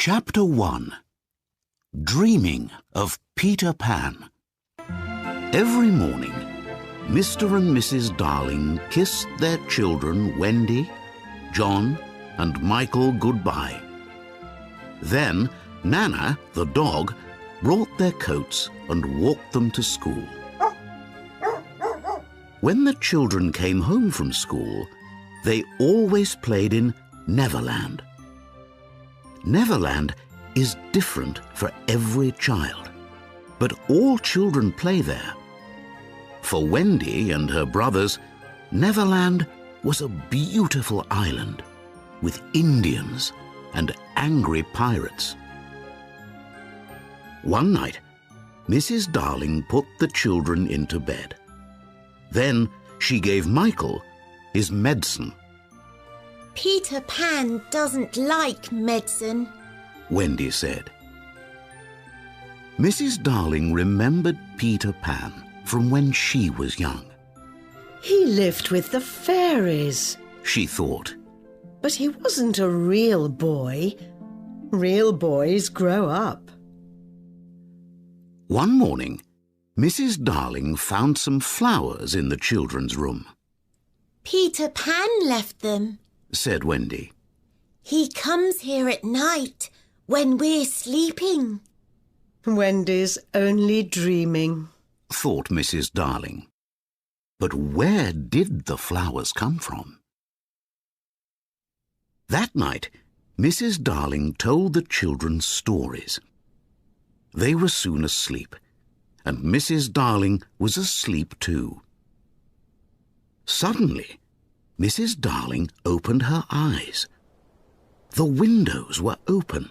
Chapter 1. Dreaming of Peter Pan. Every morning, Mr. and Mrs. Darling kissed their children Wendy, John, and Michael goodbye. Then Nana, the dog, brought their coats and walked them to school. When the children came home from school, they always played in Neverland. Neverland is different for every child, but all children play there. For Wendy and her brothers, Neverland was a beautiful island with Indians and angry pirates. One night, Mrs. Darling put the children into bed. Then she gave Michael his medicine. Peter Pan doesn't like medicine, Wendy said. Mrs. Darling remembered Peter Pan from when she was young. He lived with the fairies, she thought. but he wasn't a real boy. Real boys grow up. One morning, Mrs. Darling found some flowers in the children's room. Peter Pan left them, said Wendy. He comes here at night when we're sleeping. Wendy's only dreaming, thought Mrs. Darling. But where did the flowers come from? That night, Mrs. Darling told the children stories. They were soon asleep, and Mrs. Darling was asleep too. Suddenly, Mrs. Darling opened her eyes. The windows were open,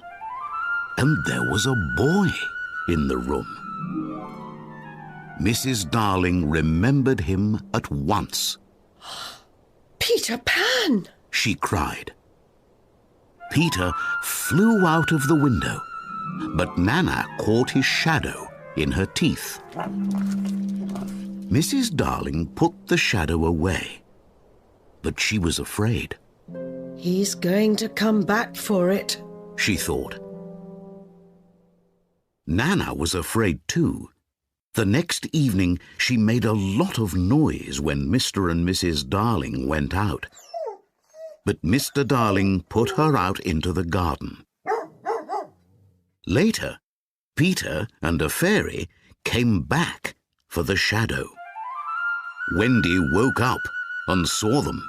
and there was a boy in the room. Mrs. Darling remembered him at once. Peter Pan! She cried. Peter flew out of the window, but Nana caught his shadow in her teeth. Mrs. Darling put the shadow away, but she was afraid. He's going to come back for it, she thought. Nana was afraid too. The next evening she made a lot of noise when Mr. and Mrs. Darling went out. But Mr. Darling put her out into the garden. Later, Peter and a fairy came back for the shadow. Wendy woke up and saw them.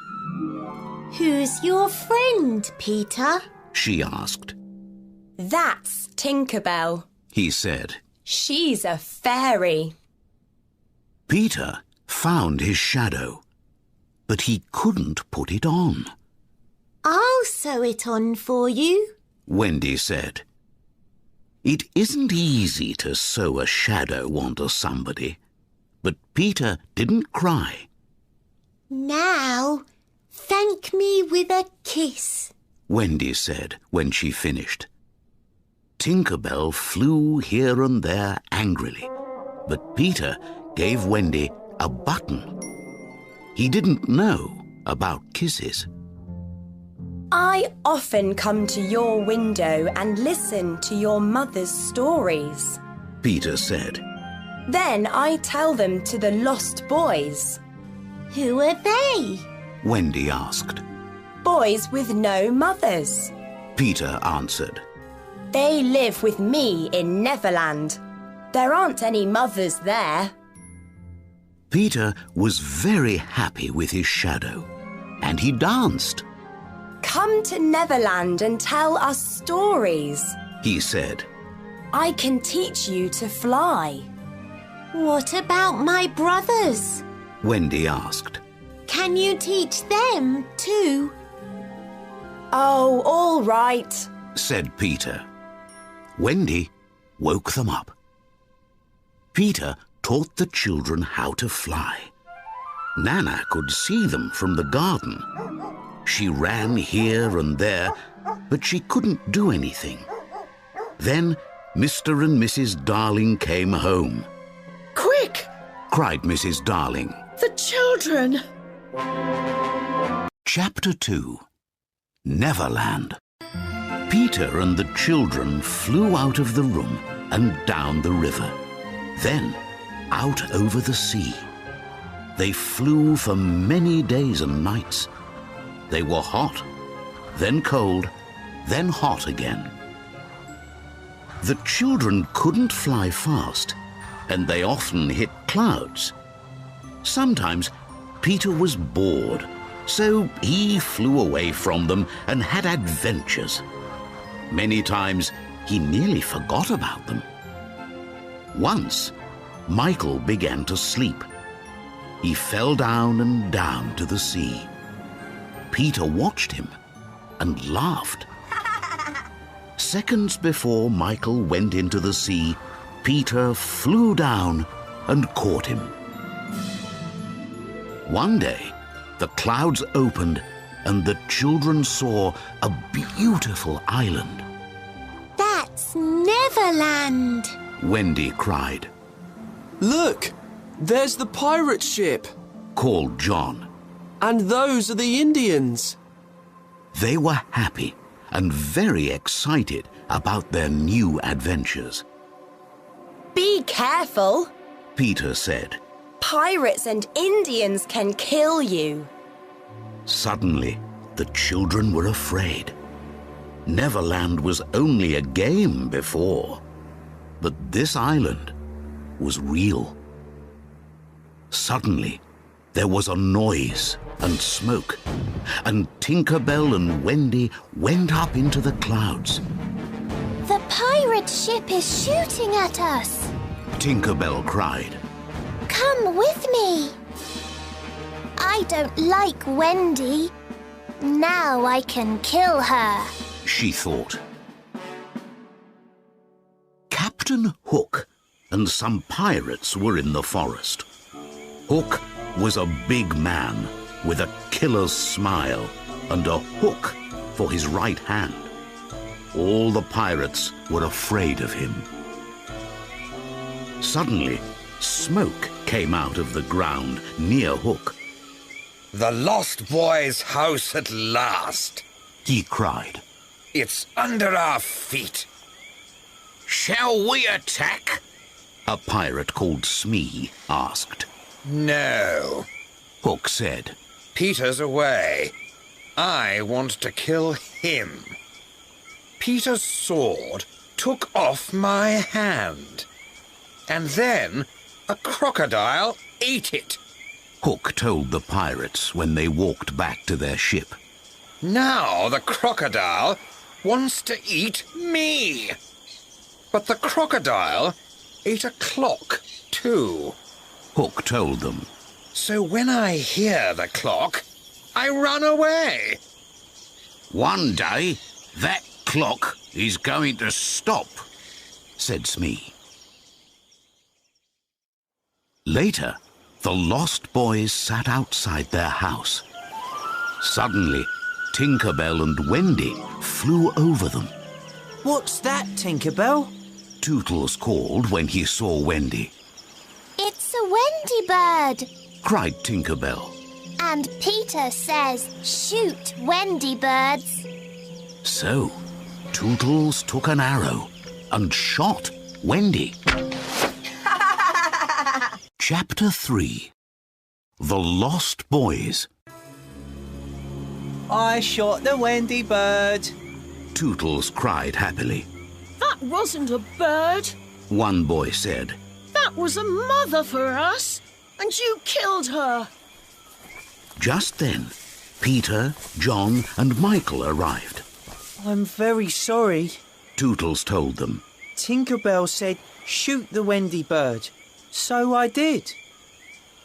Who's your friend, Peter? She asked. That's Tinkerbell, he said. She's a fairy. Peter found his shadow, but he couldn't put it on. I'll sew it on for you, Wendy said. It isn't easy to sew a shadow onto somebody, but Peter didn't cry. Now, thank me with a kiss, Wendy said when she finished. Tinkerbell flew here and there angrily, but Peter gave Wendy a button. He didn't know about kisses. I often come to your window and listen to your mother's stories, Peter said. Then I tell them to the lost boys. Who are they? Wendy asked. Boys with no mothers. Peter answered. They live with me in Neverland. There aren't any mothers there. Peter was very happy with his shadow, and he danced. Come to Neverland and tell us stories, he said. I can teach you to fly. What about my brothers? Wendy asked. Can you teach them too? Oh, all right, said Peter. Wendy woke them up. Peter taught the children how to fly. Nana could see them from the garden. She ran here and there, but she couldn't do anything. Then Mr. and Mrs. Darling came home. Quick! Cried Mrs. Darling. The children! Chapter 2. Neverland. Peter and the children flew out of the room and down the river, then out over the sea. They flew for many days and nights. They were hot, then cold, then hot again. The children couldn't fly fast, and they often hit clouds. Sometimes Peter was bored, so he flew away from them and had adventures. Many times he nearly forgot about them. Once, Michael began to sleep. He fell down and down to the sea. Peter watched him and laughed. Seconds before Michael went into the sea, Peter flew down and caught him. One day, the clouds opened and the children saw a beautiful island. That's Neverland! Wendy cried. Look! There's the pirate ship! Called John. And those are the Indians! They were happy and very excited about their new adventures. Be careful, Peter said. pirates and Indians can kill you. Suddenly, the children were afraid. Neverland was only a game before, but this island was real. Suddenly, there was a noise and smoke, and Tinker Bell and Wendy went up into the clouds. The pirate ship is shooting at us. Tinker Bell cried. Come with me. I don't like Wendy. Now I can kill her. She thought. Captain Hook and some pirates were in the forest. Hook was a big man with a killer's smile and a hook for his right hand. All the pirates were afraid of him. Suddenly, smoke came out of the ground near Hook. The lost boy's house at last, He cried. It's under our feet. Shall we attack? A pirate called Smee asked. No. Hook said. Peter's away. I want to kill him. Peter's sword took off my hand. And then a crocodile ate it. Hook told the pirates when they walked back to their ship. Now the crocodile wants to eat me. But the crocodile ate a clock too. Hook told them. So when I hear the clock, I run away. One day, that clock is going to stop, said Smee. Later, the lost boys sat outside their house. Suddenly, Tinker Bell and Wendy flew over them. What's that, Tinker Bell? Tootles called when he saw Wendy. It's a Wendy bird. Cried Tinker Bell. And Peter says, shoot Wendy birds. So, Tootles took an arrow and shot Wendy. Chapter 3. The Lost Boys. I shot the Wendy bird. Tootles cried happily. That wasn't a bird. One boy said. That was a mother for us. And you killed her. Just then, Peter, John and Michael arrived. I'm very sorry. Tootles told them. Tinker Bell said, shoot the Wendy bird. So I did.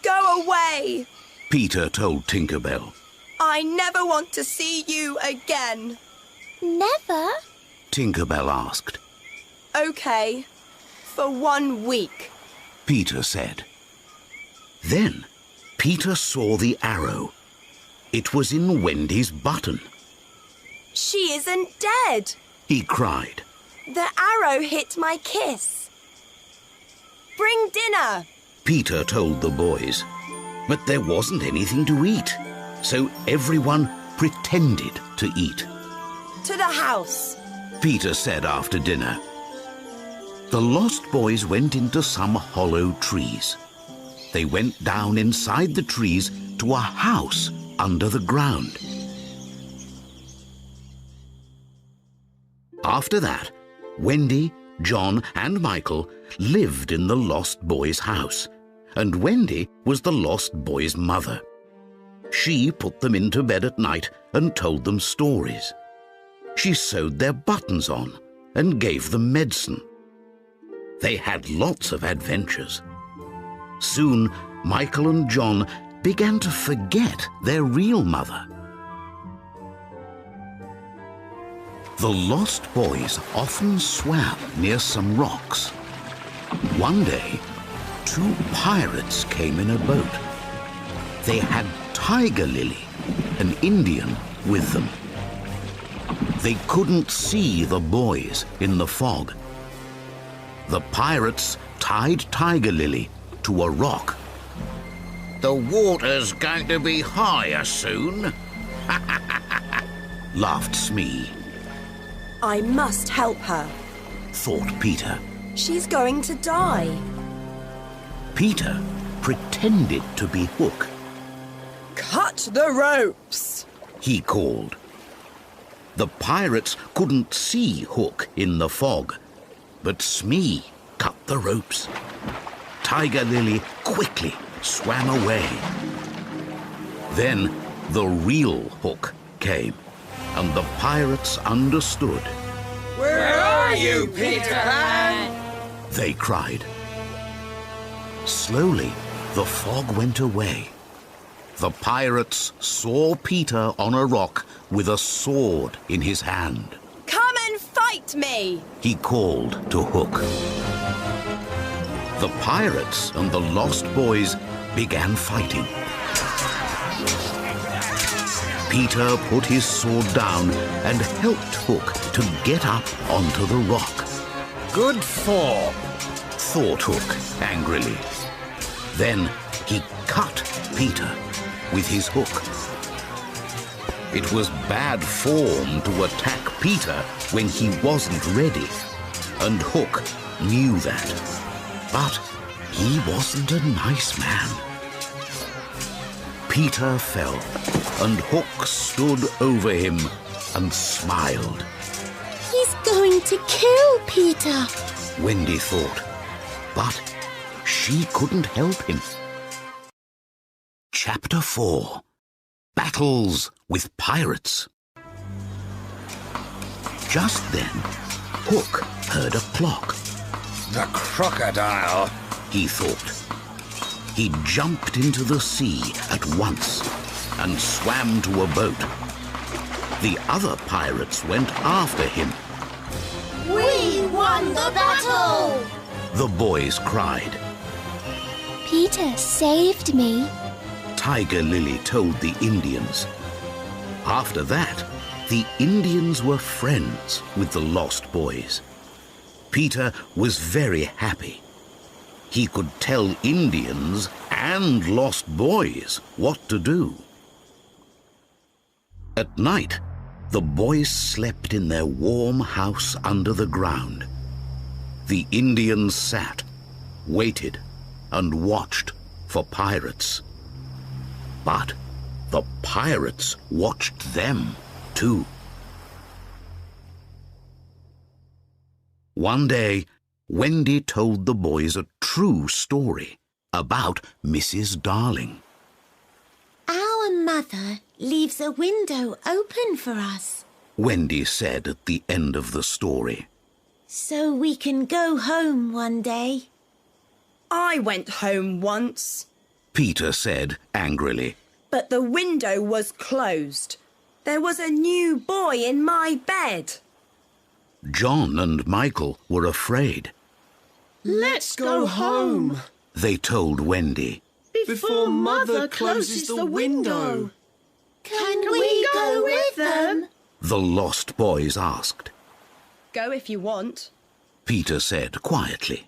Go away! Peter told Tinker Bell. I never want to see you again. Never? Tinker Bell asked. Okay, for 1 week. Peter said. Then Peter saw the arrow. It was in Wendy's button. She isn't dead. He cried. The arrow hit my kiss. Bring dinner. Peter told the boys. But there wasn't anything to eat, so everyone pretended to eat. To the house. Peter said after dinner. The lost boys went into some hollow trees. They went down inside the trees to a house under the ground. After that, Wendy, John, and Michael lived in the lost boy's house, and Wendy was the lost boy's mother. She put them into bed at night and told them stories. She sewed their buttons on and gave them medicine. They had lots of adventures. Soon, Michael and John began to forget their real mother. The lost boys often swam near some rocks. One day, 2 pirates came in a boat. They had Tiger Lily, an Indian, with them. They couldn't see the boys in the fog. The pirates tied Tiger Lily to a rock. The water's going to be higher soon. Laughed Smee. I must help her. Thought Peter. She's going to die. Peter pretended to be Hook. Cut the ropes, He called. The pirates couldn't see Hook in the fog, but Smee cut the ropes. Tiger Lily quickly swam away. Then the real Hook came, and the pirates understood. Where are you, Peter Pan? They cried. Slowly, the fog went away. The pirates saw Peter on a rock with a sword in his hand. come and fight me. He called to Hook. The pirates and the lost boys began fighting. Peter put his sword down and helped Hook to get up onto the rock. Good form, Thought Hook angrily. Then he cut Peter with his hook. It was bad form to attack Peter when he wasn't ready, and Hook knew that. But he wasn't a nice man. Peter fell, and Hook stood over him and smiled. He's going to kill Peter. Wendy thought, but she couldn't help him. Chapter 4. Battles with Pirates. Just then, Hook heard a clock. the crocodile. He thought. He jumped into the sea at once and swam to a boat. The other pirates went after him. We won the battle! The boys cried. Peter saved me. Tiger Lily told the Indians. After that, the Indians were friends with the lost boys. Peter was very happy. He could tell Indians and lost boys what to do. At night, the boys slept in their warm house under the ground. The Indians sat, waited, and watched for pirates. But the pirates watched them, too. One day, Wendy told the boys a true story about Mrs. Darling. Our mother leaves a window open for us, Wendy said at the end of the story. so we can go home one day. I went home once, Peter said angrily. but the window was closed. There was a new boy in my bed. John and Michael were afraid. Let's go home They told Wendy. before Mother closes the window. Can we go with them? The lost boys asked. Go if you want. Peter said quietly.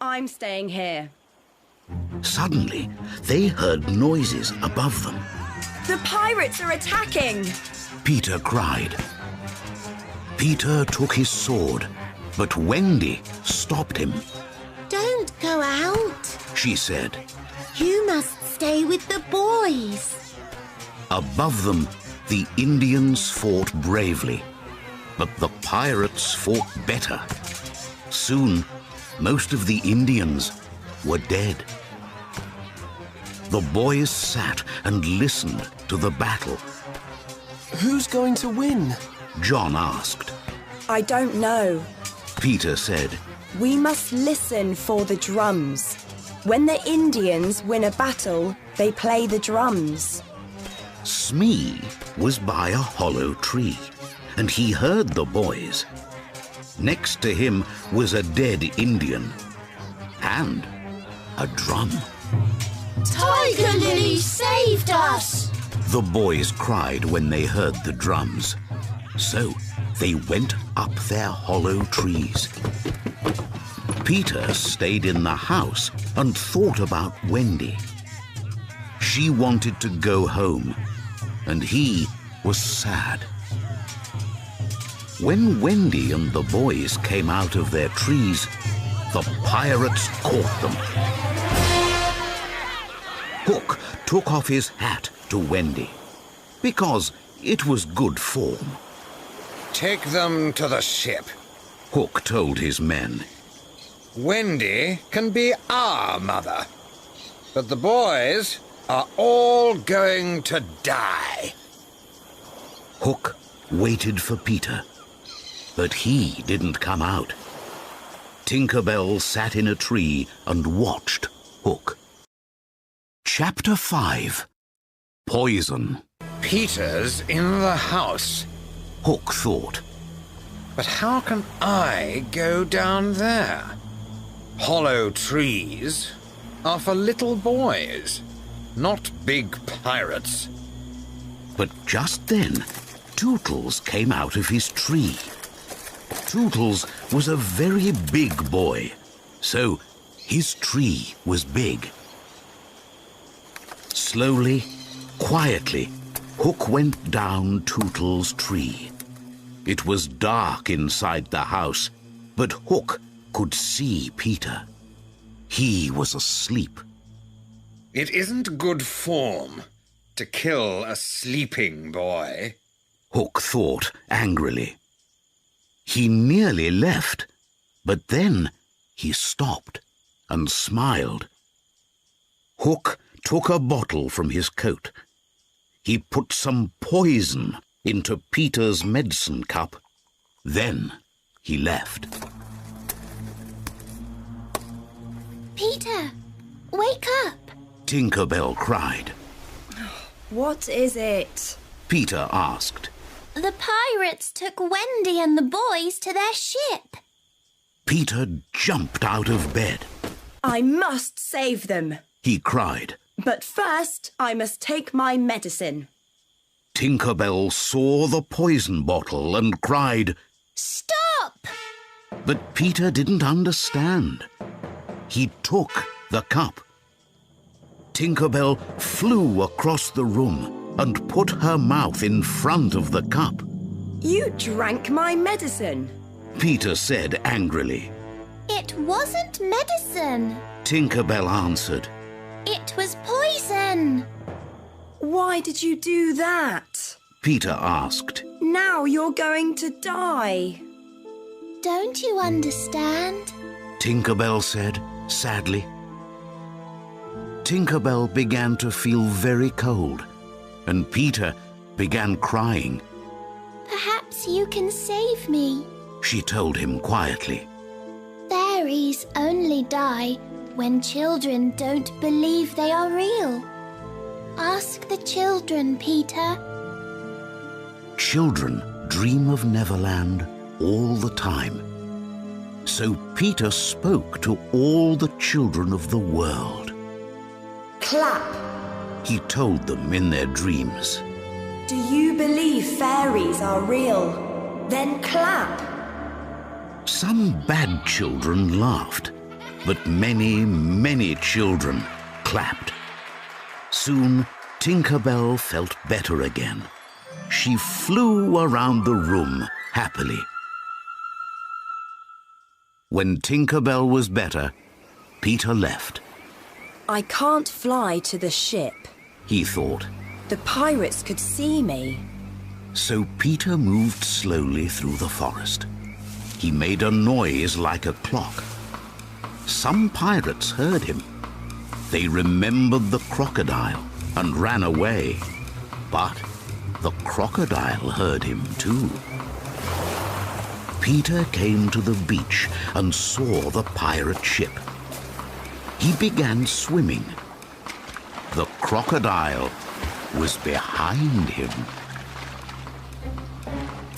I'm staying here. Suddenly, they heard noises above them. The pirates are attacking. Peter cried. Peter took his sword, but Wendy stopped him. Don't go out. She said. You must stay with the boys. Above them, the Indians fought bravely, but the pirates fought better. Soon, most of the Indians were dead. The boys sat and listened to the battle. Who's going to win? John asked. I don't know. Peter said. We must listen for the drums. When the Indians win a battle, they play the drums. Smee was by a hollow tree, and he heard the boys. Next to him was a dead Indian and a drum. Tiger Lily saved us! The boys cried when they heard the drums. So they went up their hollow trees. Peter stayed in the house and thought about Wendy. She wanted to go home, and he was sad. When Wendy and the boys came out of their trees, the pirates caught them. Hook took off his hat to Wendy, because it was good form. Take them to the ship. Hook told his men. Wendy can be our mother, but the boys are all going to die. Hook waited for Peter, but he didn't come out. Tinker Bell sat in a tree and watched Hook. Chapter 5. Poison. Peter's in the house. Hook thought. But how can I go down there? Hollow trees are for little boys, not big pirates. But just then, Tootles came out of his tree. Tootles was a very big boy, so his tree was big. Slowly, quietly, Hook went down Tootles' tree. It was dark inside the house, but Hook could see Peter. He was asleep. It isn't good form to kill a sleeping boy. Hook thought angrily. He nearly left, but then he stopped and smiled. Hook took a bottle from his coat. He put some poison into Peter's medicine cup. Then he left. Peter, wake up! Tinker Bell cried. What is it? Peter asked. The pirates took Wendy and the boys to their ship. Peter jumped out of bed. I must save them. He cried. But first, I must take my medicine. Tinker Bell saw the poison bottle and cried, Stop! But Peter didn't understand. He took the cup. Tinker Bell flew across the room and put her mouth in front of the cup. You drank my medicine. Peter said angrily. It wasn't medicine. Tinker Bell answered. It was poison. Why did you do that? Peter asked. Now you're going to die. Don't you understand? Tinker Bell said sadly. Tinker Bell began to feel very cold, and Peter began crying. Perhaps you can save me. She told him quietly. Fairies only die when children don't believe they are real. Ask the children, Peter. Children dream of Neverland all the time. So Peter spoke to all the children of the world. Clap. He told them in their dreams. Do you believe fairies are real? Then clap. Some bad children laughed, but many, many children clapped. Soon, Tinker Bell felt better again. She flew around the room, happily. When Tinker Bell was better, Peter left. I can't fly to the ship. He thought. The pirates could see me. So Peter moved slowly through the forest. He made a noise like a clock. Some pirates heard him. They remembered the crocodile and ran away. But the crocodile heard him too. Peter came to the beach and saw the pirate ship. He began swimming. The crocodile was behind him.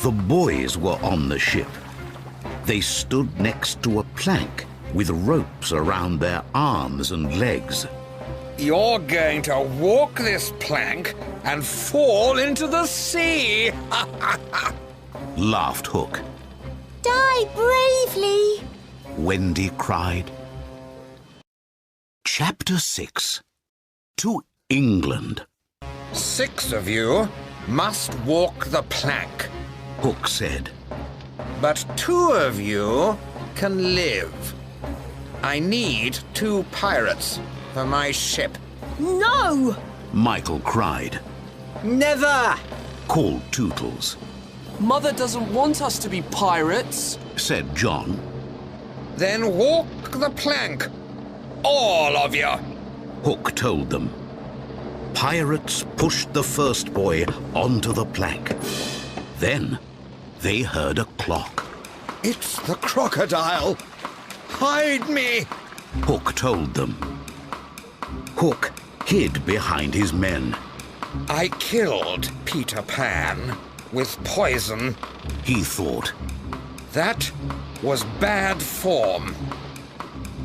The boys were on the ship. They stood next to a plank with ropes around their arms and legs. You're going to walk this plank and fall into the sea! Laughed Hook. Die bravely! Wendy cried. Chapter 6. To England. 6 of you must walk the plank, Hook said. but 2 of you can live. I need 2 pirates for my ship. No! Michael cried. Never! Called Tootles. Mother doesn't want us to be pirates. Said John. Then walk the plank, all of you. Hook told them. Pirates pushed the first boy onto the plank. Then they heard a clock. It's the crocodile. Hide me. Hook told them. Hook hid behind his men. I killed Peter Pan with poison. He thought. That was bad form.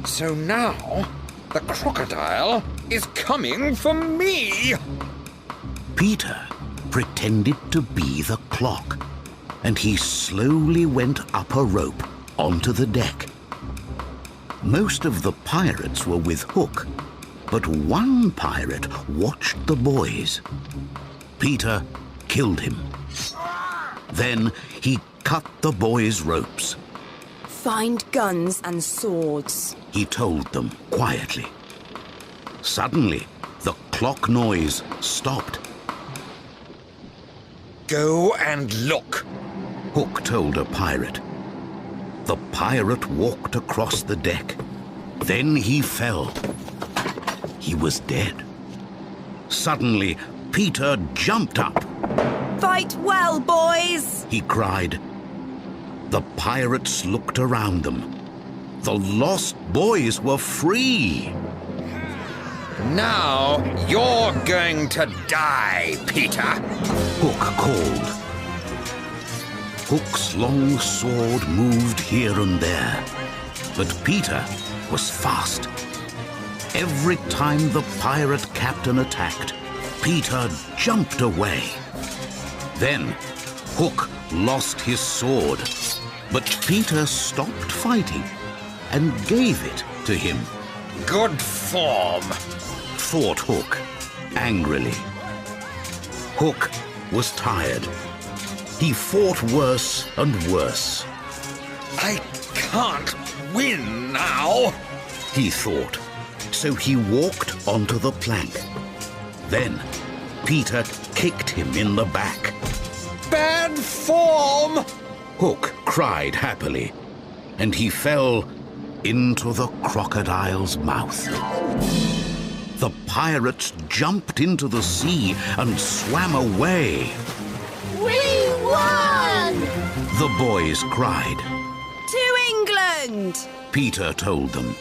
So now the crocodile is coming for me. Peter pretended to be the clock, and he slowly went up a rope onto the deck. Most of the pirates were with Hook, but one pirate watched the boys. Peter killed him. Then he cut the boys' ropes. Find guns and swords. He told them quietly. Suddenly, the clock noise stopped. Go and look. Hook told a pirate. The pirate walked across the deck. Then he fell. He was dead. Suddenly, Peter jumped up. Fight well, boys! He cried. The pirates looked around them. The lost boys were free. Now you're going to die, Peter. Hook called. Hook's long sword moved here and there, but Peter was fast. Every time the pirate captain attacked, Peter jumped away. Then Hook lost his sword, but Peter stopped fighting and gave it to him. Good form, thought Hook angrily. Hook was tired. He fought worse and worse. I can't win now, he thought. So he walked onto the plank. Then Peter kicked him in the back. Bad form! Hook cried happily, and he fell into the crocodile's mouth. The pirates jumped into the sea and swam away. We won! The boys cried. To England! Peter told them.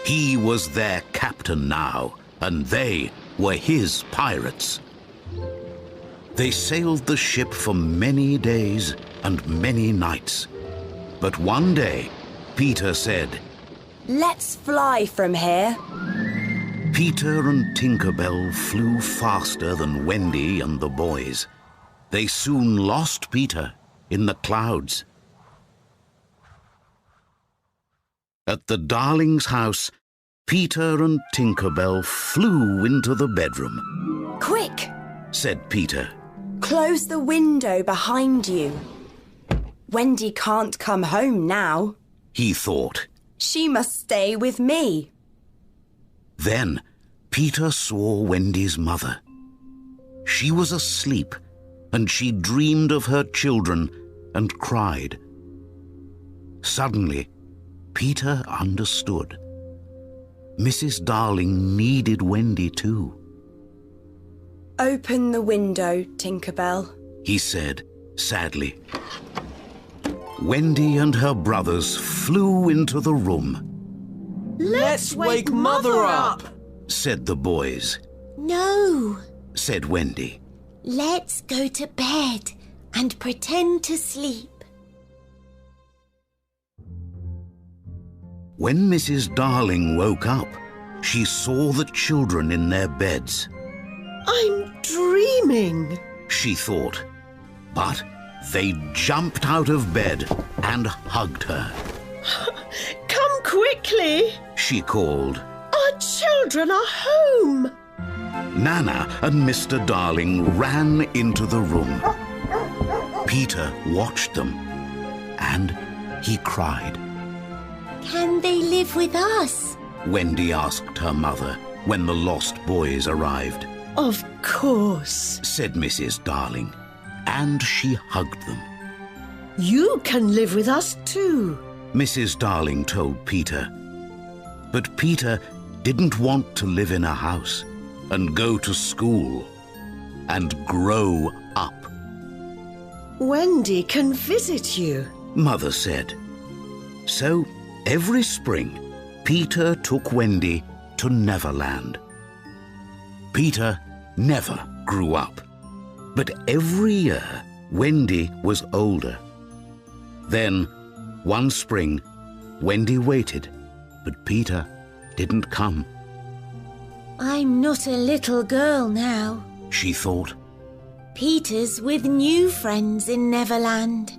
He was their captain now, and they were his pirates. They sailed the ship for many days and many nights. But one day, Peter said, Let's fly from here. Peter and Tinker Bell flew faster than Wendy and the boys. They soon lost Peter in the clouds. At the Darling's house, Peter and Tinker Bell flew into the bedroom. Quick! Said Peter. Close the window behind you. Wendy can't come home now. He thought. She must stay with me. Then Peter saw Wendy's mother. She was asleep, and she dreamed of her children and cried. Suddenly, Peter understood. Mrs. Darling needed Wendy too. Open the window, Tinkerbell, he said sadly. Wendy and her brothers flew into the room. Let's wake Mother up, said the boys. No, said Wendy. let's go to bed and pretend to sleep. When Mrs. Darling woke up, she saw the children in their beds. I'm dreaming. She thought. But they jumped out of bed and hugged her. Come quickly. She called. Our children are home. Nana and Mr. Darling ran into the room. Peter watched them, and he cried. Can they live with us? Wendy asked her mother when the lost boys arrived. Of course. Said Mrs. Darling, and she hugged them. You can live with us too, Mrs. Darling told Peter. But Peter didn't want to live in a house and go to school and grow up. Wendy can visit you, Mother said. So every spring, Peter took Wendy to Neverland. Peter never grew up, but every year Wendy was older. Then, one spring, Wendy waited, but Peter didn't come. I'm not a little girl now, She thought. Peter's with new friends in Neverland.